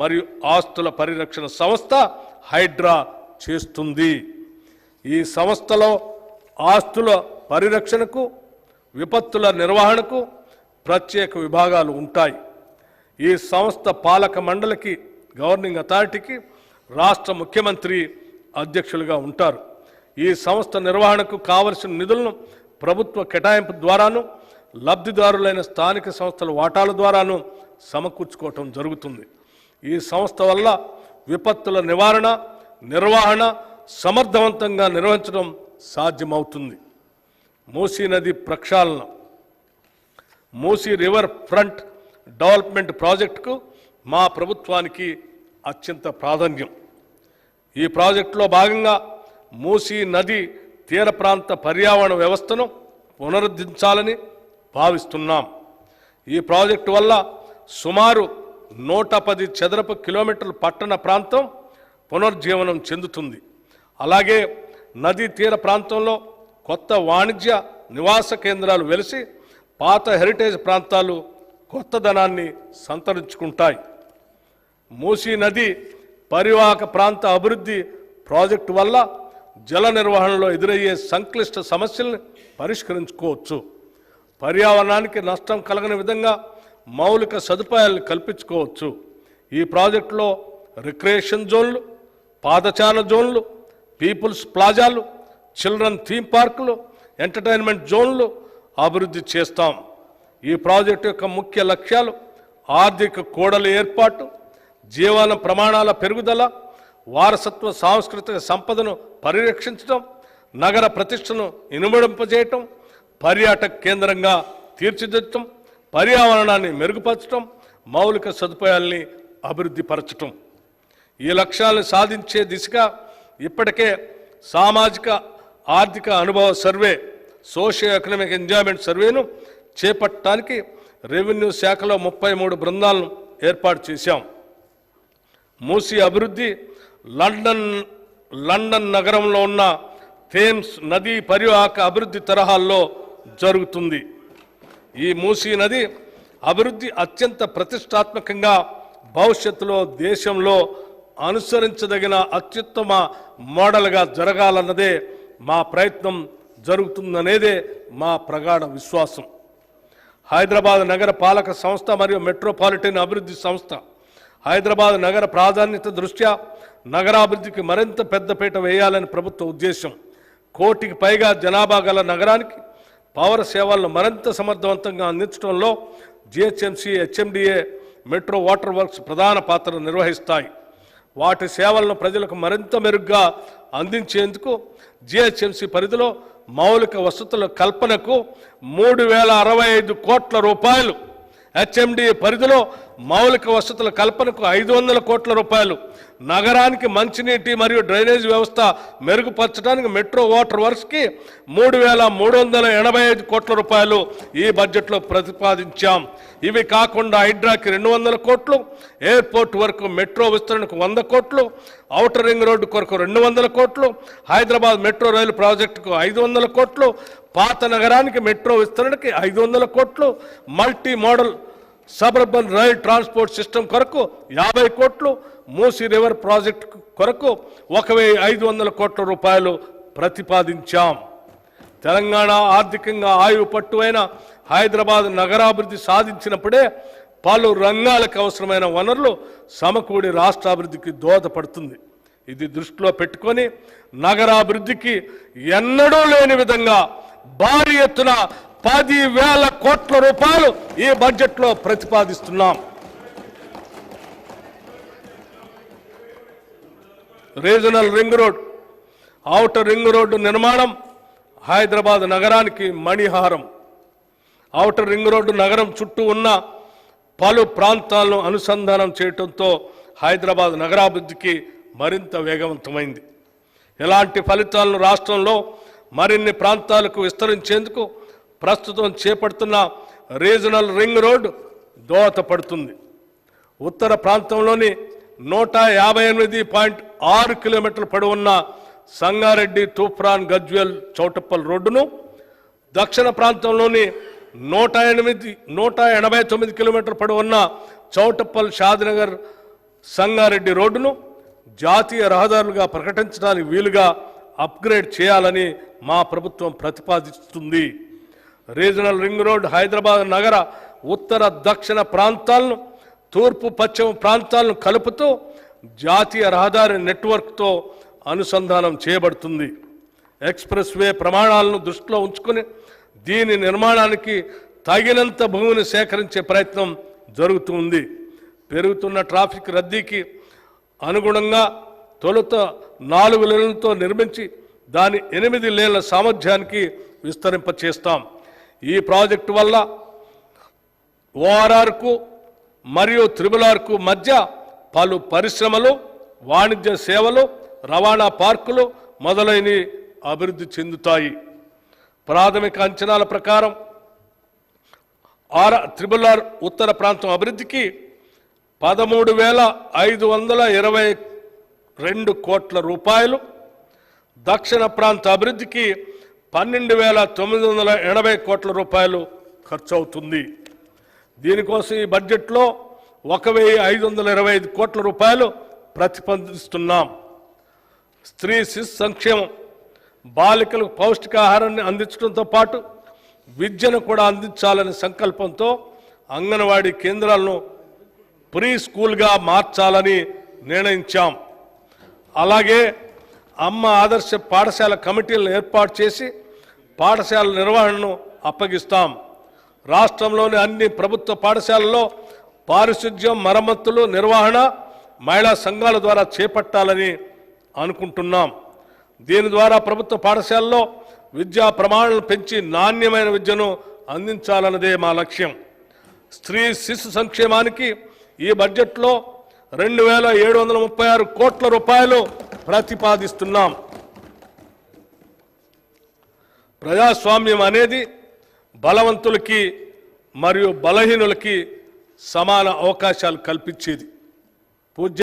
మరియు ఆస్తుల పరిరక్షణ సంస్థ హైడ్రా చేస్తుంది. ఈ సంస్థలో ఆస్తుల పరిరక్షణకు, విపత్తుల నిర్వహణకు ప్రత్యేక విభాగాలు ఉంటాయి. ఈ సంస్థ పాలక మండలికి, గవర్నింగ్ అథారిటీకి రాష్ట్ర ముఖ్యమంత్రి అధ్యక్షులుగా ఉంటారు. ఈ సంస్థ నిర్వహణకు కావలసిన నిధులను ప్రభుత్వ కేటాయింపు ద్వారాను, లబ్ధిదారులైన స్థానిక సంస్థల వాటాల ద్వారాను సమకూర్చుకోవటం జరుగుతుంది. ఈ సంస్థ వల్ల విపత్తుల నివారణ, నిర్వహణ సమర్థవంతంగా నిర్వహించడం సాధ్యమవుతుంది. మూసీ నది ప్రక్షాళన, మూసీ రివర్ ఫ్రంట్ డెవలప్మెంట్ ప్రాజెక్టుకు మా ప్రభుత్వానికి అత్యంత ప్రాధాన్యం. ఈ ప్రాజెక్టులో భాగంగా మూసీ నది తీర ప్రాంత పర్యావరణ వ్యవస్థను పునరుద్ధరించాలని భావిస్తున్నాం. ఈ ప్రాజెక్టు వల్ల సుమారు 110 చదరపు కిలోమీటర్ల పట్టణ ప్రాంతం పునర్జీవనం చెందుతుంది. అలాగే నదీ తీర ప్రాంతంలో కొత్త వాణిజ్య నివాస కేంద్రాలు వెలిసి పాత హెరిటేజ్ ప్రాంతాలు కొత్తదనాన్ని సంతరించుకుంటాయి. మూసీ నది పరివాహక ప్రాంత అభివృద్ధి ప్రాజెక్టు వల్ల జల నిర్వహణలో ఎదురయ్యే సంక్లిష్ట సమస్యల్ని పరిష్కరించుకోవచ్చు. పర్యావరణానికి నష్టం కలగని విధంగా మౌలిక సదుపాయాలను కల్పించుకోవచ్చు. ఈ ప్రాజెక్టులో రిక్రియేషన్ జోన్లు, పాదచారణ జోన్లు, పీపుల్స్ ప్లాజాలు, చిల్డ్రన్ థీమ్ పార్కులు, ఎంటర్టైన్మెంట్ జోన్లు అభివృద్ధి చేస్తాం. ఈ ప్రాజెక్టు యొక్క ముఖ్య లక్ష్యాలు ఆర్థిక కూడల ఏర్పాటు, జీవన ప్రమాణాల పెరుగుదల, వారసత్వ సాంస్కృతిక సంపదను పరిరక్షించడం, నగర ప్రతిష్టను ఇనుమడింపజేయటం, పర్యాటక కేంద్రంగా తీర్చిదిద్దటం, పర్యావరణాన్ని మెరుగుపరచడం, మౌలిక సదుపాయాల్ని అభివృద్ధి పరచటం. ఈ లక్ష్యాలను సాధించే దిశగా ఇప్పటికే సామాజిక ఆర్థిక అనుభవ సర్వే, సోషియో ఎకనామిక్ ఎంజాయ్మెంట్ సర్వేను చేపట్టడానికి రెవెన్యూ శాఖలో 33 బృందాలను ఏర్పాటు చేశాం. మూసీ అభివృద్ధి లండన్ నగరంలో ఉన్న థేమ్స్ నదీ పరివాహక అభివృద్ధి తరహాల్లో జరుగుతుంది. ఈ మూసీ నది అభివృద్ధి అత్యంత ప్రతిష్టాత్మకంగా భవిష్యత్తులో దేశంలో అనుసరించదగిన అత్యుత్తమ మోడల్గా జరగాలన్నదే మా ప్రయత్నం జరుగుతుందనేదే మా ప్రగాఢ విశ్వాసం. హైదరాబాద్ నగర పాలక సంస్థ మరియు మెట్రోపాలిటన్ అభివృద్ధి సంస్థ హైదరాబాద్ నగర ప్రాధాన్యత దృష్ట్యా నగరాభివృద్ధికి మరింత పెద్దపీట వేయాలని ప్రభుత్వ ఉద్దేశం. 1 కోటికి పైగా జనాభా గల నగరానికి పౌర సేవలను మరింత సమర్థవంతంగా అందించడంలో GHMC, HMDA, metro water works ప్రధాన పాత్ర నిర్వహిస్తాయి. వాటి సేవలను ప్రజలకు మరింత మెరుగ్గా అందించేందుకు జిహెచ్ఎంసీ పరిధిలో మౌలిక వసతుల కల్పనకు 3065 కోట్ల రూపాయలు, హెచ్ఎండిఏ పరిధిలో మౌలిక వసతుల కల్పనకు 500 కోట్ల రూపాయలు, నగరానికి మంచినీటి మరియు డ్రైనేజ్ వ్యవస్థ మెరుగుపరచడానికి మెట్రో వాటర్ వర్క్స్కి 3385 కోట్ల రూపాయలు ఈ బడ్జెట్లో ప్రతిపాదించాం. ఇవి కాకుండా హైడ్రాకి 200 కోట్లు, ఎయిర్పోర్ట్ వరకు మెట్రో విస్తరణకు 100 కోట్లు, ఔటర్ రింగ్ రోడ్డు కొరకు 200 కోట్లు, హైదరాబాద్ మెట్రో రైలు ప్రాజెక్టుకు 500 కోట్లు, పాత నగరానికి మెట్రో విస్తరణకి 500 కోట్లు, multi modal suburban rail transport system కొరకు 50 కోట్లు, మూసీ రివర్ ప్రాజెక్టు కొరకు 1500 కోట్ల రూపాయలు ప్రతిపాదించాం. తెలంగాణ ఆర్థికంగా ఆయువు పట్టువైన హైదరాబాద్ నగరాభివృద్ధి సాధించినప్పుడే పలు రంగాలకు అవసరమైన వనరులు సమకూడి రాష్ట్రాభివృద్ధికి దోహదపడుతుంది. ఇది దృష్టిలో పెట్టుకొని నగరాభివృద్ధికి ఎన్నడూ లేని విధంగా భారీ ఎత్తున 10,000 కోట్ల రూపాయలు ఈ బడ్జెట్లో ప్రతిపాదిస్తున్నాం. Regional ring road, outer ring road నిర్మాణం హైదరాబాద్ నగరానికి మణిహారం. ఔటర్ రింగ్ రోడ్డు నగరం చుట్టూ ఉన్న పలు ప్రాంతాలను అనుసంధానం చేయడంతో హైదరాబాద్ నగరాభివృద్ధికి మరింత వేగవంతమైంది. ఇలాంటి ఫలితాలను రాష్ట్రంలో మరిన్ని ప్రాంతాలకు విస్తరించేందుకు ప్రస్తుతం చేపడుతున్న రీజనల్ రింగ్ రోడ్ దోహదపడుతుంది. ఉత్తర ప్రాంతంలోని 158.6 కిలోమీటర్ల పొడవున్న సంగారెడ్డి, తూప్రాన్, గజ్వేల్, చౌటప్పల్ రోడ్డును, దక్షిణ ప్రాంతంలోని 189 కిలోమీటర్ల పొడవున్న చౌటప్పల్, షాద్నగర్, సంగారెడ్డి రోడ్డును జాతీయ రహదారులుగా ప్రకటించడానికి వీలుగా అప్గ్రేడ్ చేయాలని మా ప్రభుత్వం ప్రతిపాదిస్తుంది. రీజనల్ రింగ్ రోడ్ హైదరాబాద్ నగర ఉత్తర దక్షిణ ప్రాంతాలను తూర్పు పశ్చిమ ప్రాంతాలను కలుపుతూ జాతీయ రహదారి నెట్వర్క్తో అనుసంధానం చేయబడుతుంది. ఎక్స్ప్రెస్ వే ప్రమాణాలను దృష్టిలో ఉంచుకుని దీని నిర్మాణానికి తగినంత భూమిని సేకరించే ప్రయత్నం జరుగుతుంది. పెరుగుతున్న ట్రాఫిక్ రద్దీకి అనుగుణంగా తొలుత 4 లేన్లతో నిర్మించి దాని 8 లేన్ల సామర్థ్యానికి విస్తరింపచేస్తాం. ఈ ప్రాజెక్టు వల్ల ఓఆర్ఆర్కు మరియు త్రిబుల్-ఆర్కు మధ్య పలు పరిశ్రమలు, వాణిజ్య సేవలు, రవాణా పార్కులు మొదలైనవి అభివృద్ధి చెందుతాయి. ప్రాథమిక అంచనాల ప్రకారం త్రిబుల్-ఆర్ ఉత్తర ప్రాంతం అభివృద్ధికి 13,522 కోట్ల రూపాయలు, దక్షిణ ప్రాంత అభివృద్ధికి 12,980 కోట్ల రూపాయలు ఖర్చు అవుతుంది. దీనికోసం ఈ బడ్జెట్లో 1,525 కోట్ల రూపాయలు ప్రతిపాదిస్తున్నాం. స్త్రీ శిశు సంక్షేమం, బాలికలకు పౌష్టికాహారాన్ని అందించడంతో పాటు విద్యను కూడా అందించాలనే సంకల్పంతో అంగన్వాడీ కేంద్రాలను ప్రీ స్కూల్గా మార్చాలని నిర్ణయించాం. అలాగే అమ్మ ఆదర్శ పాఠశాల కమిటీలను ఏర్పాటు చేసి పాఠశాల నిర్వహణను అప్పగిస్తాం. రాష్ట్రంలోని అన్ని ప్రభుత్వ పాఠశాలల్లో పారిశుధ్యం, మరమ్మతులు, నిర్వహణ మహిళా సంఘాల ద్వారా చేపట్టాలని అనుకుంటున్నాం. దీని ద్వారా ప్రభుత్వ పాఠశాలలో విద్యా ప్రమాణాలను పెంచి నాణ్యమైన విద్యను అందించాలన్నదే మా లక్ష్యం. స్త్రీ శిశు సంక్షేమానికి ఈ బడ్జెట్లో 2,736 కోట్ల రూపాయలు ప్రతిపాదిస్తున్నాం. ప్రజాస్వామ్యం అనేది బలవంతులకి మరియు బలహీనులకి సమాన అవకాశాలు కల్పించేది. పూజ్య